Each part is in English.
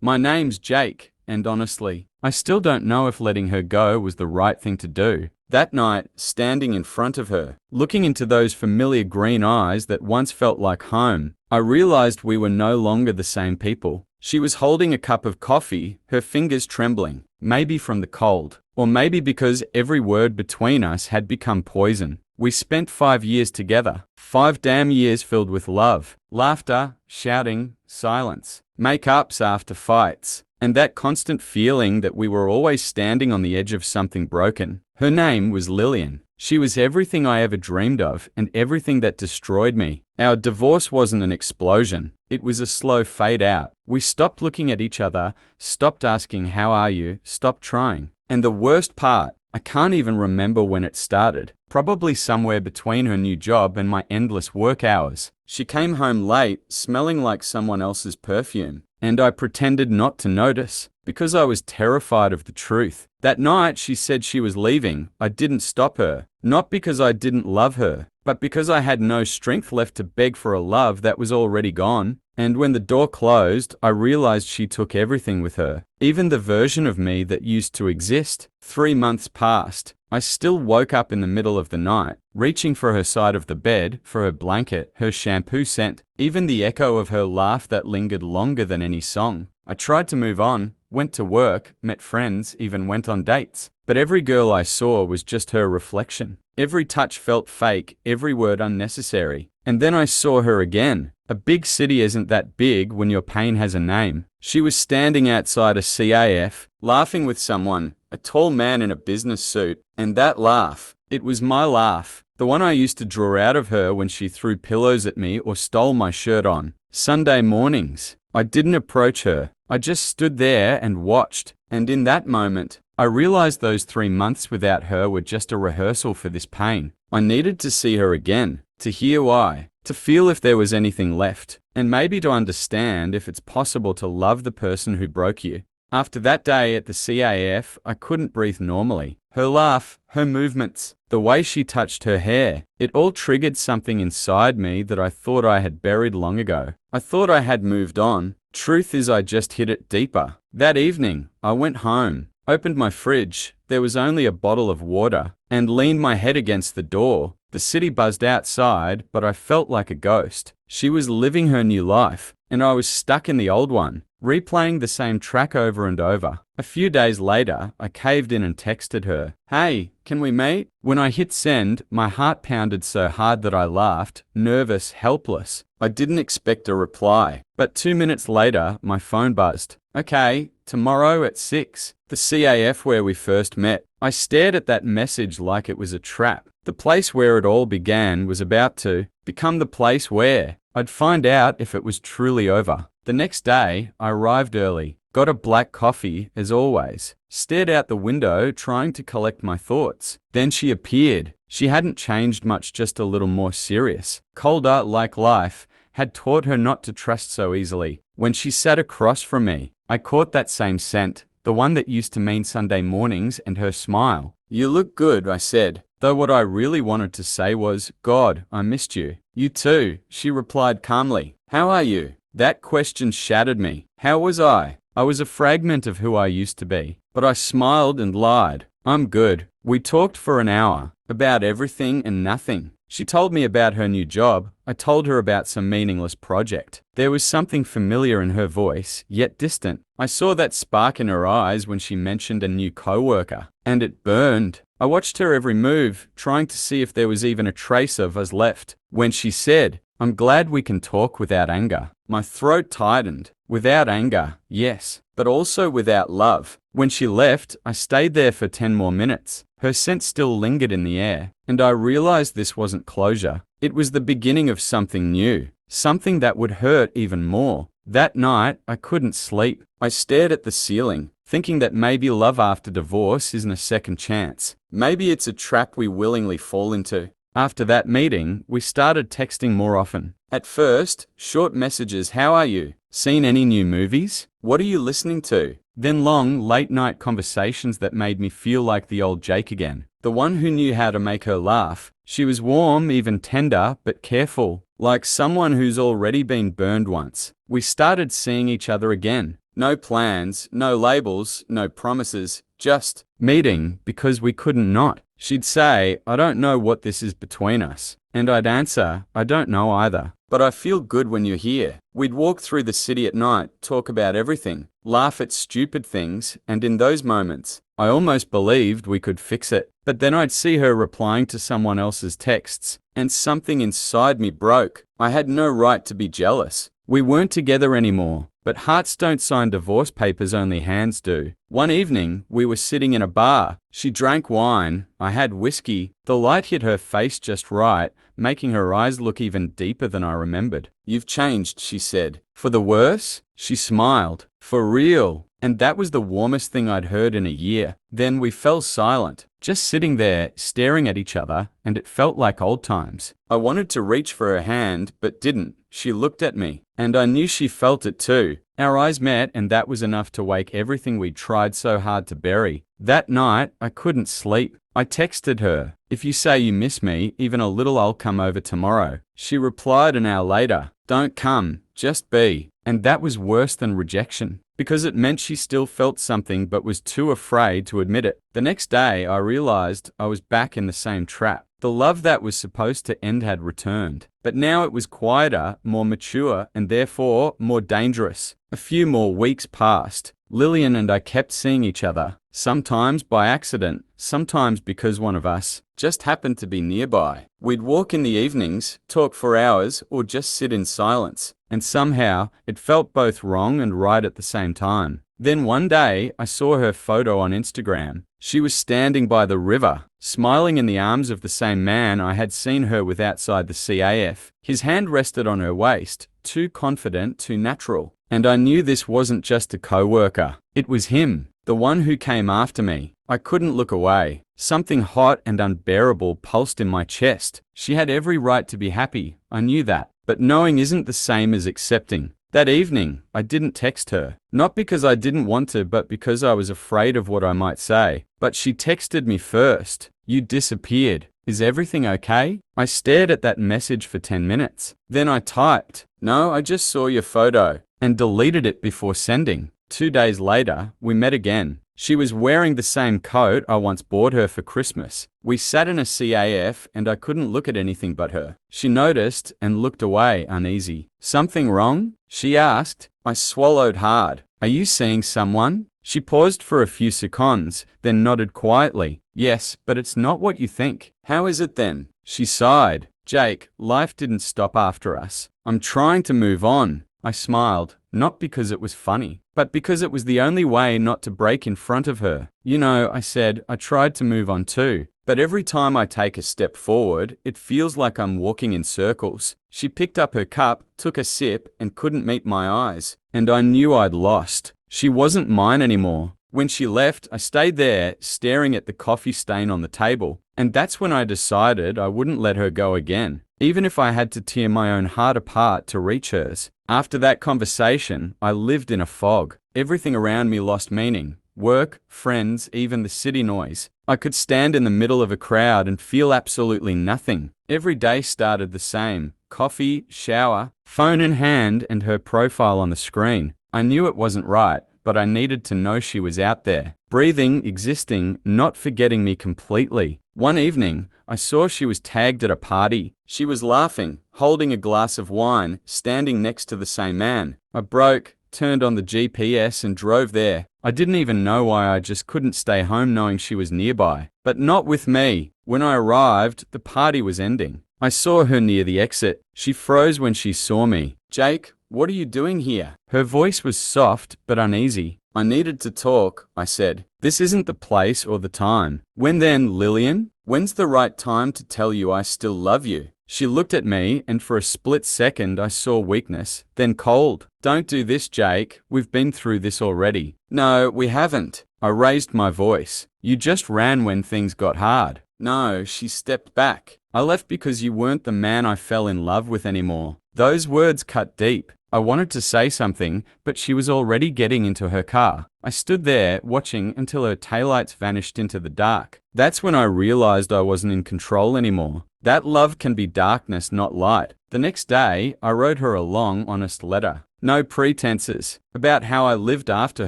My name's Jake, and honestly, I still don't know if letting her go was the right thing to do. That night, standing in front of her, looking into those familiar green eyes that once felt like home, I realized we were no longer the same people. She was holding a cup of coffee, her fingers trembling, maybe from the cold, or maybe because every word between us had become poison. We spent 5 years together, 5 damn years filled with love, laughter, shouting, silence, make-ups after fights, and that constant feeling that we were always standing on the edge of something broken. Her name was Lillian. She was everything I ever dreamed of and everything that destroyed me. Our divorce wasn't an explosion. It was a slow fade out. We stopped looking at each other, stopped asking how are you, stopped trying. And the worst part, I can't even remember when it started. Probably somewhere between her new job and my endless work hours. She came home late, smelling like someone else's perfume, and I pretended not to notice, because I was terrified of the truth. That night she said she was leaving. I didn't stop her, not because I didn't love her, but because I had no strength left to beg for a love that was already gone. And when the door closed, I realized she took everything with her, even the version of me that used to exist. 3 months passed. I still woke up in the middle of the night, reaching for her side of the bed, for her blanket, her shampoo scent, even the echo of her laugh that lingered longer than any song. I tried to move on, went to work, met friends, even went on dates. But every girl I saw was just her reflection. Every touch felt fake, every word unnecessary. And then I saw her again. A big city isn't that big when your pain has a name. She was standing outside a CAF, laughing with someone, a tall man in a business suit, and that laugh, it was my laugh, the one I used to draw out of her when she threw pillows at me or stole my shirt on Sunday mornings. I didn't approach her. I just stood there and watched, and in that moment, I realized those 3 months without her were just a rehearsal for this pain. I needed to see her again, to hear why, to feel if there was anything left, and maybe to understand if it's possible to love the person who broke you. After that day at the CAF, I couldn't breathe normally. Her laugh, her movements, the way she touched her hair, it all triggered something inside me that I thought I had buried long ago. I thought I had moved on. Truth is, I just hit it deeper. That evening, I went home, opened my fridge, there was only a bottle of water, and leaned my head against the door. The city buzzed outside, but I felt like a ghost. She was living her new life, and I was stuck in the old one, replaying the same track over and over. A few days later, I caved in and texted her, "Hey, can we meet?" When I hit send, my heart pounded so hard that I laughed, nervous, helpless. I didn't expect a reply, but 2 minutes later, my phone buzzed. "Okay, tomorrow at 6. The CAF where we first met." I stared at that message like it was a trap. The place where it all began was about to become the place where I'd find out if it was truly over. The next day, I arrived early, got a black coffee, as always, stared out the window trying to collect my thoughts. Then she appeared. She hadn't changed much, just a little more serious. Colder, like life had taught her not to trust so easily. When she sat across from me, I caught that same scent, the one that used to mean Sunday mornings, and her smile. "You look good," I said, though what I really wanted to say was, "God, I missed you." "You too," she replied calmly. "How are you?" That question shattered me. How was I? I was a fragment of who I used to be. But I smiled and lied. "I'm good." We talked for an hour, about everything and nothing. She told me about her new job. I told her about some meaningless project. There was something familiar in her voice, yet distant. I saw that spark in her eyes when she mentioned a new coworker, and it burned. I watched her every move, trying to see if there was even a trace of us left. When she said, "I'm glad we can talk without anger," my throat tightened. Without anger, yes, but also without love. When she left, I stayed there for 10 more minutes. Her scent still lingered in the air, and I realized this wasn't closure. It was the beginning of something new, something that would hurt even more. That night, I couldn't sleep. I stared at the ceiling, thinking that maybe love after divorce isn't a second chance. Maybe it's a trap we willingly fall into. After that meeting, we started texting more often. At first, short messages, "How are you? Seen any new movies? What are you listening to?" Then long, late-night conversations that made me feel like the old Jake again, the one who knew how to make her laugh. She was warm, even tender, but careful, like someone who's already been burned once. We started seeing each other again, No plans, no labels, no promises, just meeting because we couldn't not. She'd say, "I don't know what this is between us." And I'd answer, "I don't know either. But I feel good when you're here." We'd walk through the city at night, talk about everything, laugh at stupid things, and in those moments, I almost believed we could fix it. But then I'd see her replying to someone else's texts, and something inside me broke. I had no right to be jealous. We weren't together anymore, but hearts don't sign divorce papers, only hands do. One evening, we were sitting in a bar. She drank wine, I had whiskey. The light hit her face just right, making her eyes look even deeper than I remembered. "You've changed," she said. "For the worse?" She smiled. "For real." And that was the warmest thing I'd heard in a year. Then we fell silent, just sitting there, staring at each other, and it felt like old times. I wanted to reach for her hand, but didn't. She looked at me, and I knew she felt it too. Our eyes met, and that was enough to wake everything we'd tried so hard to bury. That night, I couldn't sleep. I texted her, "If you say you miss me, even a little, I'll come over tomorrow." She replied an hour later, "Don't come, just be." And that was worse than rejection, because it meant she still felt something but was too afraid to admit it. The next day, I realized I was back in the same trap. The love that was supposed to end had returned, but now it was quieter, more mature, and therefore more dangerous. A few more weeks passed. Lillian and I kept seeing each other, sometimes by accident, sometimes because one of us just happened to be nearby. We'd walk in the evenings, talk for hours, or just sit in silence, and somehow it felt both wrong and right at the same time. Then one day, I saw her photo on Instagram. She was standing by the river, smiling in the arms of the same man I had seen her with outside the CAF. His hand rested on her waist, too confident, too natural. And I knew this wasn't just a co-worker. It was him, the one who came after me. I couldn't look away. Something hot and unbearable pulsed in my chest. She had every right to be happy, I knew that. But knowing isn't the same as accepting. That evening, I didn't text her. Not because I didn't want to, but because I was afraid of what I might say. But she texted me first. "You disappeared. Is everything okay?" I stared at that message for 10 minutes. Then I typed, "No, I just saw your photo," and deleted it before sending. 2 days later, we met again. She was wearing the same coat I once bought her for Christmas. We sat in a CAF and I couldn't look at anything but her. She noticed and looked away, uneasy. "Something wrong?" she asked. I swallowed hard. "Are you seeing someone?" She paused for a few seconds, then nodded quietly. "Yes, but it's not what you think." "How is it then?" She sighed. "Jake, life didn't stop after us. I'm trying to move on." I smiled, not because it was funny, but because it was the only way not to break in front of her. "You know," I said, "I tried to move on too. But every time I take a step forward, it feels like I'm walking in circles." She picked up her cup, took a sip, and couldn't meet my eyes. And I knew I'd lost. She wasn't mine anymore. When she left, I stayed there, staring at the coffee stain on the table. And that's when I decided I wouldn't let her go again, even if I had to tear my own heart apart to reach hers. After that conversation, I lived in a fog. Everything around me lost meaning. Work, friends, even the city noise. I could stand in the middle of a crowd and feel absolutely nothing. Every day started the same. Coffee, shower, phone in hand, and her profile on the screen. I knew it wasn't right, but I needed to know she was out there, breathing, existing, not forgetting me completely. One evening, I saw she was tagged at a party. She was laughing, holding a glass of wine, standing next to the same man. I broke, turned on the GPS and drove there. I didn't even know why, I just couldn't stay home knowing she was nearby. But not with me. When I arrived, the party was ending. I saw her near the exit. She froze when she saw me. "Jake, what are you doing here?" Her voice was soft but uneasy. "I needed to talk," I said. "This isn't the place or the time." "When then, Lillian? When's the right time to tell you I still love you?" She looked at me, and for a split second I saw weakness, then cold. "Don't do this, Jake. We've been through this already." "No, we haven't." I raised my voice. "You just ran when things got hard." "No," she stepped back. "I left because you weren't the man I fell in love with anymore." Those words cut deep. I wanted to say something, but she was already getting into her car. I stood there, watching until her taillights vanished into the dark. That's when I realized I wasn't in control anymore. That love can be darkness, not light. The next day, I wrote her a long, honest letter. No pretenses. About how I lived after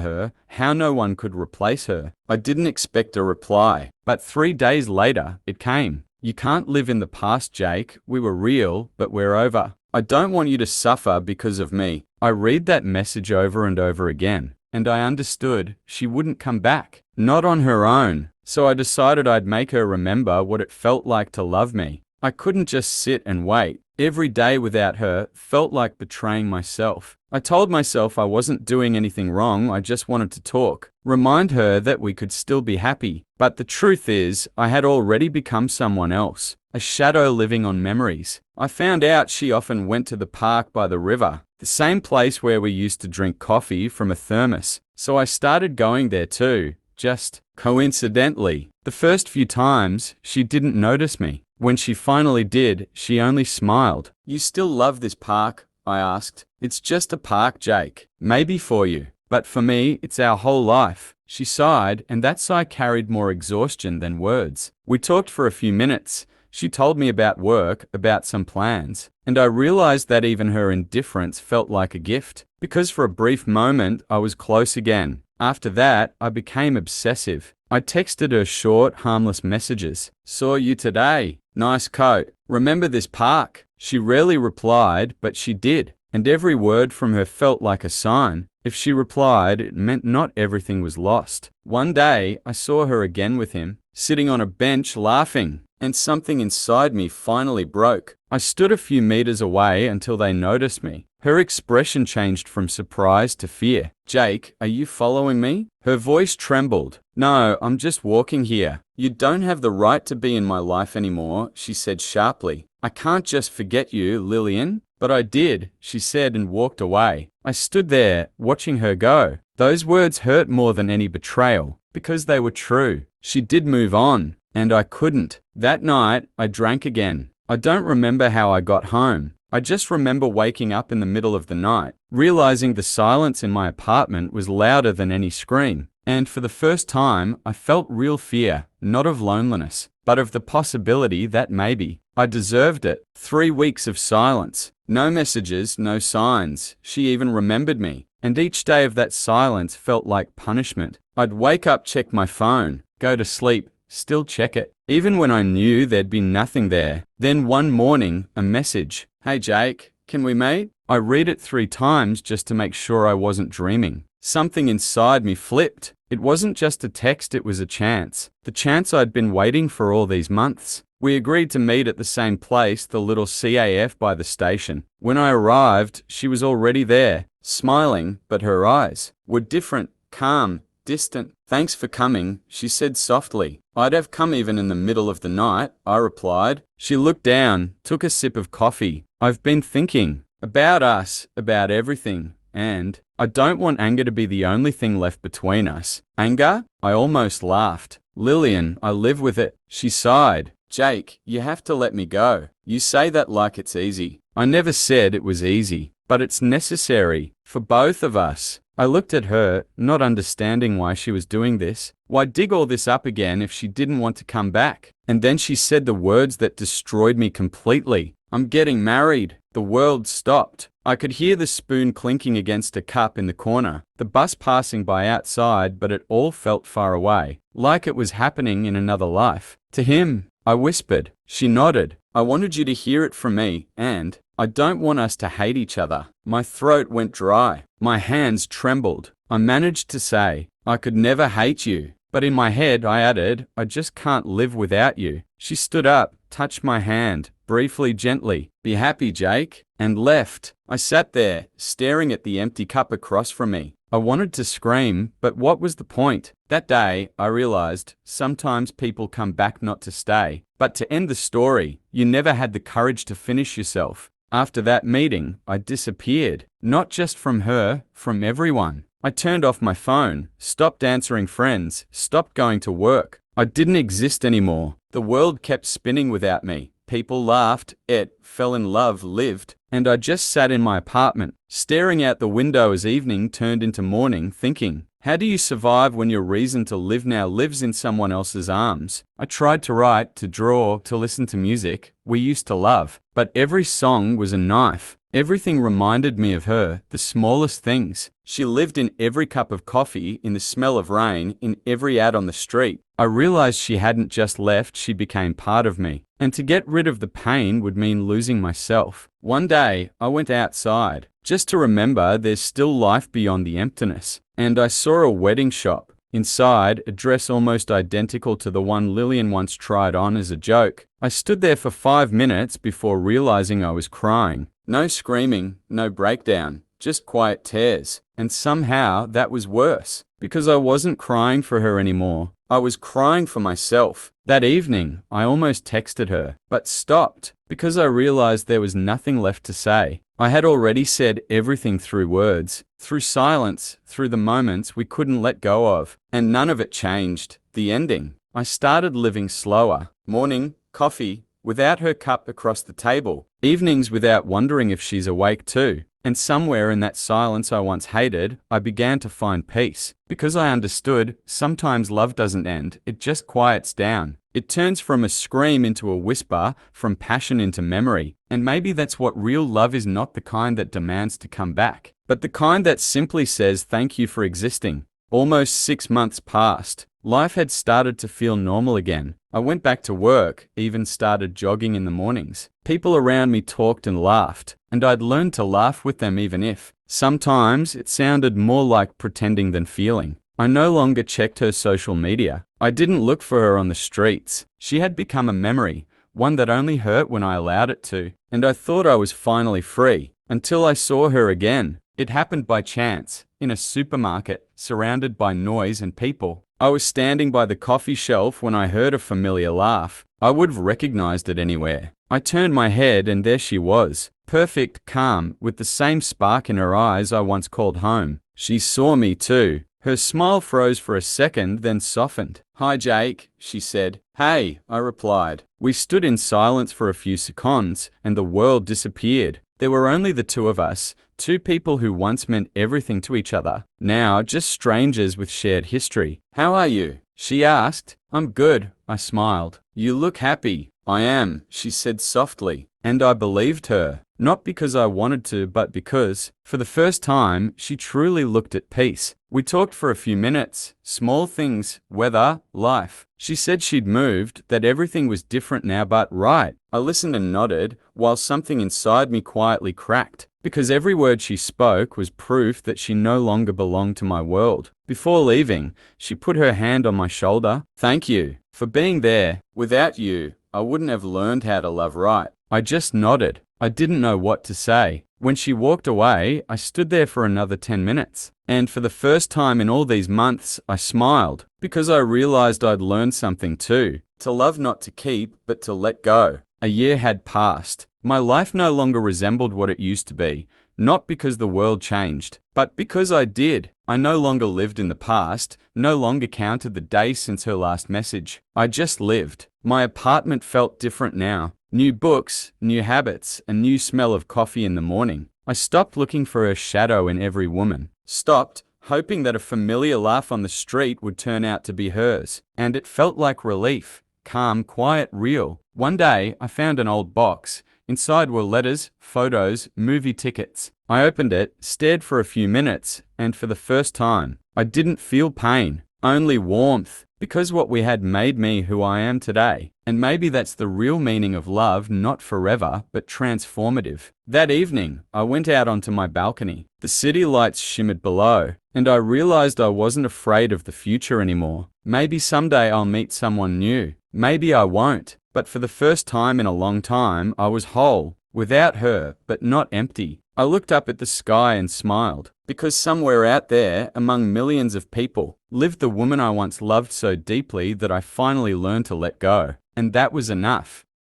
her, how no one could replace her. I didn't expect a reply, but 3 days later, it came. You can't live in the past, Jake. We were real, but we're over. I don't want you to suffer because of me. I read that message over and over again, and I understood she wouldn't come back. Not on her own. So I decided I'd make her remember what it felt like to love me. I couldn't just sit and wait. Every day without her felt like betraying myself. I told myself I wasn't doing anything wrong, I just wanted to talk. Remind her that we could still be happy. But the truth is, I had already become someone else. A shadow living on memories. I found out she often went to the park by the river, the same place where we used to drink coffee from a thermos. So I started going there too, just coincidentally. The first few times, she didn't notice me. When she finally did, she only smiled. You still love this park? I asked. It's just a park, Jake. Maybe for you. But for me, it's our whole life. She sighed, and that sigh carried more exhaustion than words. We talked for a few minutes. She told me about work, about some plans, and I realized that even her indifference felt like a gift. Because for a brief moment, I was close again. After that, I became obsessive. I texted her short, harmless messages. Saw you today. Nice coat. Remember this park? She rarely replied, but she did. And every word from her felt like a sign. If she replied, it meant not everything was lost. One day, I saw her again with him, sitting on a bench laughing, and something inside me finally broke. I stood a few meters away until they noticed me. Her expression changed from surprise to fear. Jake, are you following me? Her voice trembled. No, I'm just walking here. You don't have the right to be in my life anymore, she said sharply. I can't just forget you, Lillian. But I did, she said and walked away. I stood there, watching her go. Those words hurt more than any betrayal, because they were true. She did move on, and I couldn't. That night, I drank again. I don't remember how I got home. I just remember waking up in the middle of the night, realizing the silence in my apartment was louder than any scream. And for the first time, I felt real fear, not of loneliness, but of the possibility that maybe I deserved it. 3 weeks of silence. No messages, no signs. She even remembered me. And each day of that silence felt like punishment. I'd wake up, check my phone, go to sleep, still check it, even when I knew there'd be nothing there. Then one morning, a message. Hey Jake, can we meet? I read it 3 times just to make sure I wasn't dreaming. Something inside me flipped. It wasn't just a text, it was a chance. The chance I'd been waiting for all these months. We agreed to meet at the same place, the little CAF by the station. When I arrived, she was already there, smiling, but her eyes were different, calm, distant. Thanks for coming, she said softly. I'd have come even in the middle of the night, I replied. She looked down, took a sip of coffee. I've been thinking about us, about everything, and I don't want anger to be the only thing left between us. Anger? I almost laughed. Lillian, I live with it. She sighed. Jake, you have to let me go. You say that like it's easy. I never said it was easy, but it's necessary for both of us. I looked at her, not understanding why she was doing this. Why dig all this up again if she didn't want to come back? And then she said the words that destroyed me completely. I'm getting married. The world stopped. I could hear the spoon clinking against a cup in the corner, the bus passing by outside, but it all felt far away, like it was happening in another life. To him, I whispered. She nodded. I wanted you to hear it from me, and I don't want us to hate each other. My throat went dry. My hands trembled. I managed to say, I could never hate you. But in my head, I added, I just can't live without you. She stood up, touched my hand, briefly, gently. Be happy, Jake, and left. I sat there, staring at the empty cup across from me. I wanted to scream, but what was the point? That day, I realized, sometimes people come back not to stay, but to end the story. You never had the courage to finish yourself. After that meeting, I disappeared. Not just from her, from everyone. I turned off my phone, stopped answering friends, stopped going to work. I didn't exist anymore. The world kept spinning without me. People laughed, ate, fell in love, lived, and I just sat in my apartment, staring out the window as evening turned into morning, thinking, how do you survive when your reason to live now lives in someone else's arms? I tried to write, to draw, to listen to music we used to love, but every song was a knife. Everything reminded me of her, the smallest things. She lived in every cup of coffee, in the smell of rain, in every ad on the street. I realized she hadn't just left, she became part of me. And to get rid of the pain would mean losing myself. One day, I went outside, just to remember there's still life beyond the emptiness. And I saw a wedding shop. Inside, a dress almost identical to the one Lillian once tried on as a joke. I stood there for 5 minutes before realizing I was crying. No screaming, no breakdown, just quiet tears. And somehow that was worse, because I wasn't crying for her anymore. I was crying for myself. That evening, I almost texted her, but stopped, because I realized there was nothing left to say. I had already said everything through words, through silence, through the moments we couldn't let go of, and none of it changed. The ending. I started living slower. Morning, coffee, without her cup across the table. Evenings without wondering if she's awake too. And somewhere in that silence I once hated, I began to find peace. Because I understood, sometimes love doesn't end, it just quiets down. It turns from a scream into a whisper, from passion into memory. And maybe that's what real love is, not the kind that demands to come back, but the kind that simply says thank you for existing. Almost 6 months passed. Life had started to feel normal again. I went back to work, even started jogging in the mornings. People around me talked and laughed, and I'd learned to laugh with them even if sometimes it sounded more like pretending than feeling. I no longer checked her social media. I didn't look for her on the streets. She had become a memory, one that only hurt when I allowed it to. And I thought I was finally free, until I saw her again. It happened by chance, in a supermarket, surrounded by noise and people. I was standing by the coffee shelf when I heard a familiar laugh. I would have recognized it anywhere. I turned my head and there she was, perfect, calm, with the same spark in her eyes I once called home. She saw me too. Her smile froze for a second, then softened. "Hi, Jake," she said. "Hey," I replied. We stood in silence for a few seconds, and the world disappeared. There were only the two of us, two people who once meant everything to each other, now just strangers with shared history. "How are you?" she asked. "I'm good," I smiled. "You look happy." "I am," she said softly. And I believed her, not because I wanted to, but because, for the first time, she truly looked at peace. We talked for a few minutes, small things, weather, life. She said she'd moved, that everything was different now but right. I listened and nodded, while something inside me quietly cracked, because every word she spoke was proof that she no longer belonged to my world. Before leaving, she put her hand on my shoulder. "Thank you for being there. Without you, I wouldn't have learned how to love right." I just nodded. I didn't know what to say. When she walked away, I stood there for another 10 minutes. And for the first time in all these months, I smiled, because I realized I'd learned something too. To love, not to keep, but to let go. A year had passed. My life no longer resembled what it used to be, not because the world changed, but because I did. I no longer lived in the past, no longer counted the days since her last message. I just lived. My apartment felt different now. New books, new habits, a new smell of coffee in the morning. I stopped looking for her shadow in every woman. Stopped hoping that a familiar laugh on the street would turn out to be hers. And it felt like relief. Calm, quiet, real. One day, I found an old box. Inside were letters, photos, movie tickets. I opened it, stared for a few minutes, and for the first time, I didn't feel pain, only warmth. Because what we had made me who I am today. And maybe that's the real meaning of love, not forever, but transformative. That evening, I went out onto my balcony. The city lights shimmered below, and I realized I wasn't afraid of the future anymore. Maybe someday I'll meet someone new. Maybe I won't. But for the first time in a long time, I was whole. Without her, but not empty. I looked up at the sky and smiled, because somewhere out there, among millions of people, lived the woman I once loved so deeply that I finally learned to let go. And that was enough.